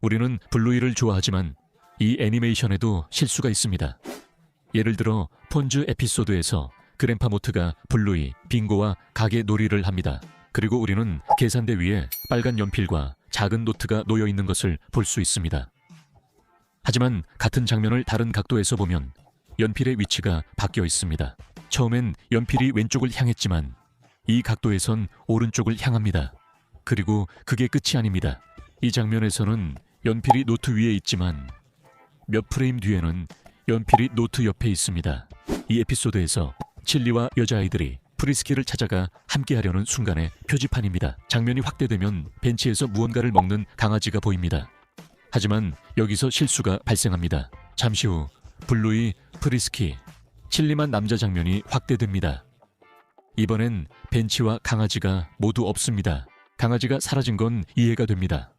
우리는 블루이를 좋아하지만 이 애니메이션에도 실수가 있습니다. 예를 들어 폰즈 에피소드에서 그랜파 모트가 블루이, 빙고와 가게 놀이를 합니다. 그리고 우리는 계산대 위에 빨간 연필과 작은 노트가 놓여 있는 것을 볼 수 있습니다. 하지만 같은 장면을 다른 각도에서 보면 연필의 위치가 바뀌어 있습니다. 처음엔 연필이 왼쪽을 향했지만 이 각도에선 오른쪽을 향합니다. 그리고 그게 끝이 아닙니다. 이 장면에서는 연필이 노트 위에 있지만 몇 프레임 뒤에는 연필이 노트 옆에 있습니다. 이 에피소드에서 칠리와 여자아이들이 프리스키를 찾아가 함께하려는 순간의 표지판입니다. 장면이 확대되면 벤치에서 무언가를 먹는 강아지가 보입니다. 하지만 여기서 실수가 발생합니다. 잠시 후 블루이, 프리스키, 칠리만 남자 장면이 확대됩니다. 이번엔 벤치와 강아지가 모두 없습니다. 강아지가 사라진 건 이해가 됩니다.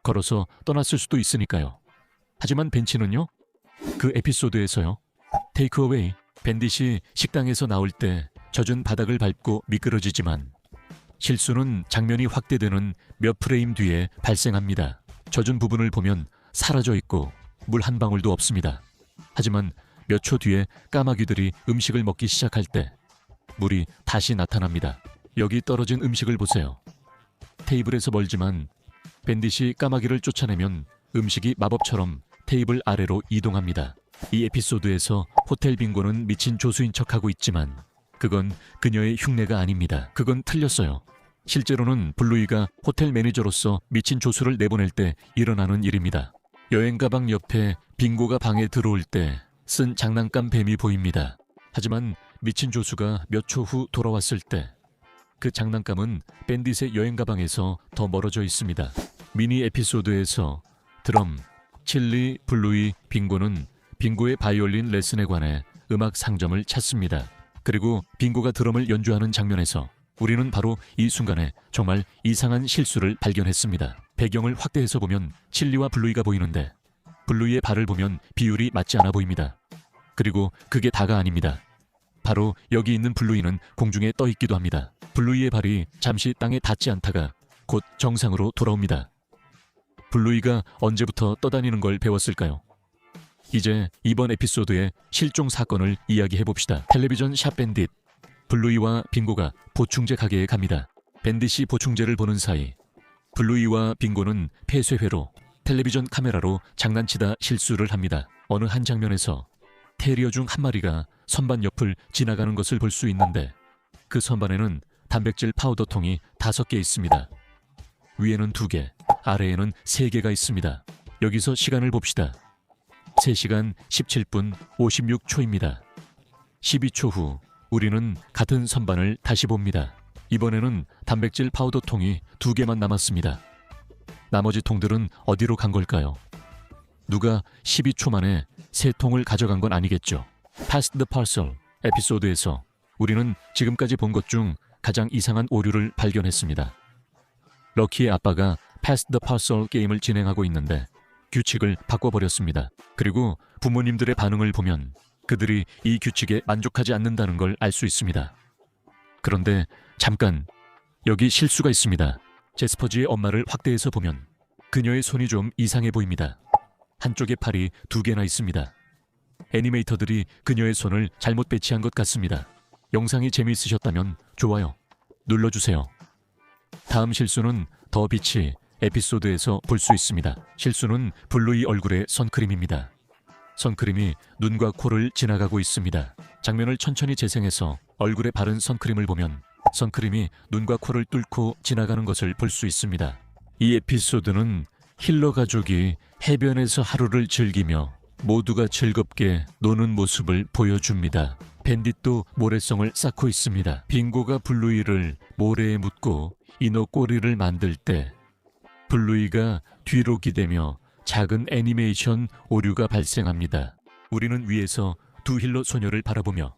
걸어서 떠났을 수도 있으니까요. 하지만 벤치는요? 그 에피소드에서요. 테이크어웨이, 밴딧이 식당에서 나올 때 젖은 바닥을 밟고 미끄러지지만 실수는 장면이 확대되는 몇 프레임 뒤에 발생합니다. 젖은 부분을 보면 사라져 있고 물 한 방울도 없습니다. 하지만 몇 초 뒤에 까마귀들이 음식을 먹기 시작할 때 물이 다시 나타납니다. 여기 떨어진 음식을 보세요. 테이블에서 멀지만 밴딧이 까마귀를 쫓아내면 음식이 마법처럼 테이블 아래로 이동합니다. 이 에피소드에서 호텔 빙고는 미친 조수인 척하고 있지만 그건 그녀의 흉내가 아닙니다. 그건 틀렸어요. 실제로는 블루이가 호텔 매니저로서 미친 조수를 내보낼 때 일어나는 일입니다. 여행 가방 옆에 빙고가 방에 들어올 때 쓴 장난감 뱀이 보입니다. 하지만 미친 조수가 몇 초 후 돌아왔을 때 그 장난감은 밴딧의 여행 가방에서 더 멀어져 있습니다. 미니 에피소드에서 드럼, 칠리, 블루이, 빙고는 빙고의 바이올린 레슨에 관해 음악 상점을 찾습니다. 그리고 빙고가 드럼을 연주하는 장면에서 우리는 바로 이 순간에 정말 이상한 실수를 발견했습니다. 배경을 확대해서 보면 칠리와 블루이가 보이는데 블루이의 발을 보면 비율이 맞지 않아 보입니다. 그리고 그게 다가 아닙니다. 바로 여기 있는 블루이는 공중에 떠 있기도 합니다. 블루이의 발이 잠시 땅에 닿지 않다가 곧 정상으로 돌아옵니다. 블루이가 언제부터 떠다니는 걸 배웠을까요? 이제 이번 에피소드의 실종 사건을 이야기해봅시다. 텔레비전 샵 밴딧. 블루이와 빙고가 보충제 가게에 갑니다. 밴딧이 보충제를 보는 사이 블루이와 빙고는 폐쇄회로 텔레비전 카메라로 장난치다 실수를 합니다. 어느 한 장면에서 테리어 중 한 마리가 선반 옆을 지나가는 것을 볼 수 있는데 그 선반에는 단백질 파우더 통이 5개 있습니다. 위에는 2개, 아래에는 3개가 있습니다. 여기서 시간을 봅시다. 3시간 17분 56초입니다. 12초 후 우리는 같은 선반을 다시 봅니다. 이번에는 단백질 파우더 통이 2개만 남았습니다. 나머지 통들은 어디로 간 걸까요? 누가 12초 만에 3통을 가져간 건 아니겠죠. Pass the Parcel 에피소드에서 우리는 지금까지 본 것 중 가장 이상한 오류를 발견했습니다. 럭키의 아빠가 Pass the Parcel 게임을 진행하고 있는데 규칙을 바꿔버렸습니다. 그리고 부모님들의 반응을 보면 그들이 이 규칙에 만족하지 않는다는 걸 알 수 있습니다. 그런데 잠깐, 여기 실수가 있습니다. 제스퍼지의 엄마를 확대해서 보면 그녀의 손이 좀 이상해 보입니다. 한쪽에 팔이 2개나 있습니다. 애니메이터들이 그녀의 손을 잘못 배치한 것 같습니다. 영상이 재미있으셨다면 좋아요 눌러주세요. 다음 실수는 더 비치 에피소드에서 볼 수 있습니다. 실수는 블루이 얼굴의 선크림입니다. 선크림이 눈과 코를 지나가고 있습니다. 장면을 천천히 재생해서 얼굴에 바른 선크림을 보면 선크림이 눈과 코를 뚫고 지나가는 것을 볼 수 있습니다. 이 에피소드는 힐러 가족이 해변에서 하루를 즐기며 모두가 즐겁게 노는 모습을 보여줍니다. 밴딧도 모래성을 쌓고 있습니다. 빙고가 블루이를 모래에 묻고 인어 꼬리를 만들 때 블루이가 뒤로 기대며 작은 애니메이션 오류가 발생합니다. 우리는 위에서 2 힐러 소녀를 바라보며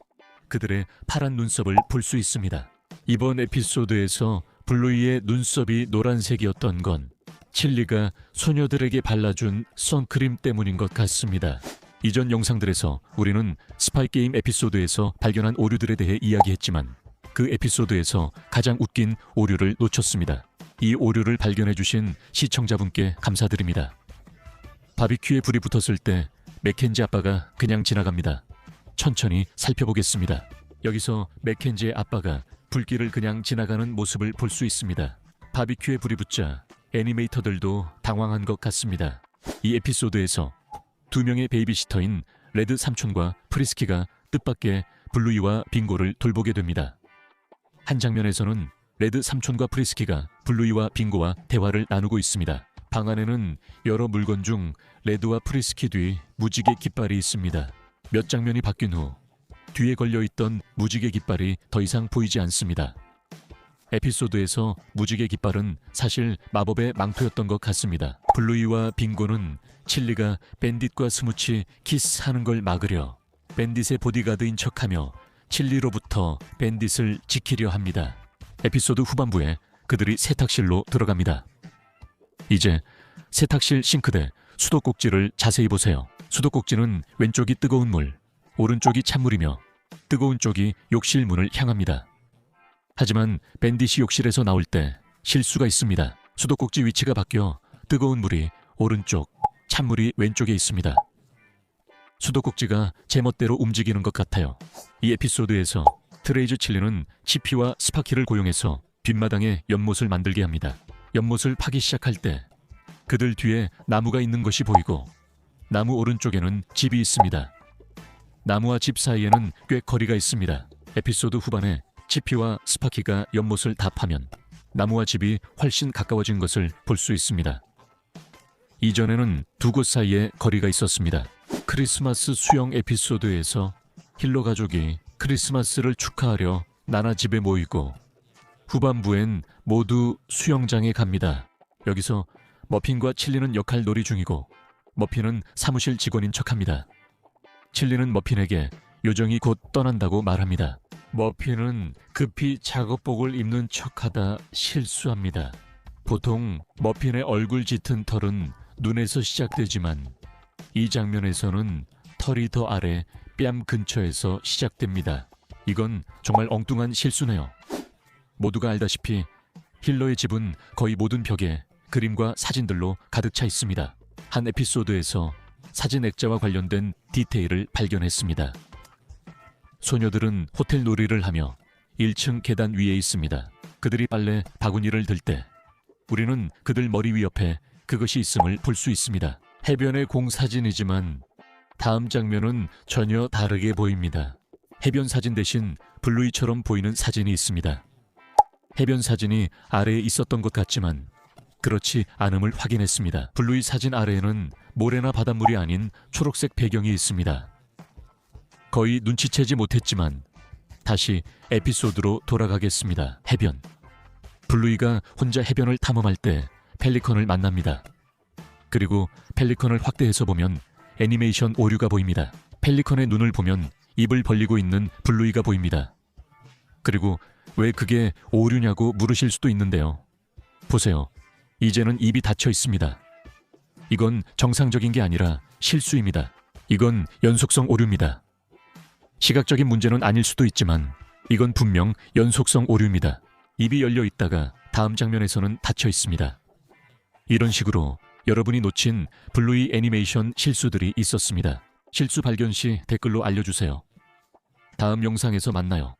그들의 파란 눈썹을 볼 수 있습니다. 이번 에피소드에서 블루이의 눈썹이 노란색이었던 건 칠리가 소녀들에게 발라준 선크림 때문인 것 같습니다. 이전 영상들에서 우리는 스파이 게임 에피소드에서 발견한 오류들에 대해 이야기했지만 그 에피소드에서 가장 웃긴 오류를 놓쳤습니다. 이 오류를 발견해주신 시청자분께 감사드립니다. 바비큐에 불이 붙었을 때 맥켄지 아빠가 그냥 지나갑니다. 천천히 살펴보겠습니다. 여기서 맥켄지의 아빠가 불길을 그냥 지나가는 모습을 볼 수 있습니다. 바비큐에 불이 붙자 애니메이터들도 당황한 것 같습니다. 이 에피소드에서 두 명의 베이비시터인 레드 삼촌과 프리스키가 뜻밖의 블루이와 빙고를 돌보게 됩니다. 한 장면에서는 레드 삼촌과 프리스키가 블루이와 빙고와 대화를 나누고 있습니다. 방 안에는 여러 물건 중 레드와 프리스키 뒤 무지개 깃발이 있습니다. 몇 장면이 바뀐 후 뒤에 걸려있던 무지개 깃발이 더 이상 보이지 않습니다. 에피소드에서 무지개 깃발은 사실 마법의 망토였던 것 같습니다. 블루이와 빙고는 칠리가 밴딧과 스무치 키스하는 걸 막으려 밴딧의 보디가드인 척하며 칠리로부터 밴딧을 지키려 합니다. 에피소드 후반부에 그들이 세탁실로 들어갑니다. 이제 세탁실 싱크대 수도꼭지를 자세히 보세요. 수도꼭지는 왼쪽이 뜨거운 물, 오른쪽이 찬물이며 뜨거운 쪽이 욕실 문을 향합니다. 하지만 밴딧이 욕실에서 나올 때 실수가 있습니다. 수도꼭지 위치가 바뀌어 뜨거운 물이 오른쪽, 찬물이 왼쪽에 있습니다. 수도꼭지가 제멋대로 움직이는 것 같아요. 이 에피소드에서 트레이즈 칠리는 치피와 스파키를 고용해서 뒷마당에 연못을 만들게 합니다. 연못을 파기 시작할 때 그들 뒤에 나무가 있는 것이 보이고 나무 오른쪽에는 집이 있습니다. 나무와 집 사이에는 꽤 거리가 있습니다. 에피소드 후반에 치피와 스파키가 연못을 다 파면 나무와 집이 훨씬 가까워진 것을 볼 수 있습니다. 이전에는 두 곳 사이에 거리가 있었습니다. 크리스마스 수영 에피소드에서 힐러 가족이 크리스마스를 축하하려 나나 집에 모이고 후반부엔 모두 수영장에 갑니다. 여기서 머핀과 칠리는 역할 놀이 중이고 머핀은 사무실 직원인 척합니다. 칠리는 머핀에게 요정이 곧 떠난다고 말합니다. 머핀은 급히 작업복을 입는 척하다 실수합니다. 보통 머핀의 얼굴 짙은 털은 눈에서 시작되지만 이 장면에서는 털이 더 아래 뺨 근처에서 시작됩니다. 이건 정말 엉뚱한 실수네요. 모두가 알다시피 힐러의 집은 거의 모든 벽에 그림과 사진들로 가득 차 있습니다. 한 에피소드에서 사진 액자와 관련된 디테일을 발견했습니다. 소녀들은 호텔 놀이를 하며 1층 계단 위에 있습니다. 그들이 빨래 바구니를 들 때 우리는 그들 머리 위 옆에 그것이 있음을 볼 수 있습니다. 해변의 공 사진이지만 다음 장면은 전혀 다르게 보입니다. 해변 사진 대신 블루이처럼 보이는 사진이 있습니다. 해변 사진이 아래에 있었던 것 같지만 그렇지 않음을 확인했습니다. 블루이 사진 아래에는 모래나 바닷물이 아닌 초록색 배경이 있습니다. 거의 눈치채지 못했지만 다시 에피소드로 돌아가겠습니다. 해변. 블루이가 혼자 해변을 탐험할 때 펠리컨을 만납니다. 그리고 펠리컨을 확대해서 보면 애니메이션 오류가 보입니다. 펠리컨의 눈을 보면 입을 벌리고 있는 블루이가 보입니다. 그리고 왜 그게 오류냐고 물으실 수도 있는데요. 보세요. 이제는 입이 닫혀 있습니다. 이건 정상적인 게 아니라 실수입니다. 이건 연속성 오류입니다. 시각적인 문제는 아닐 수도 있지만 이건 분명 연속성 오류입니다. 입이 열려 있다가 다음 장면에서는 닫혀 있습니다. 이런 식으로 여러분이 놓친 블루이 애니메이션 실수들이 있었습니다. 실수 발견 시 댓글로 알려주세요. 다음 영상에서 만나요.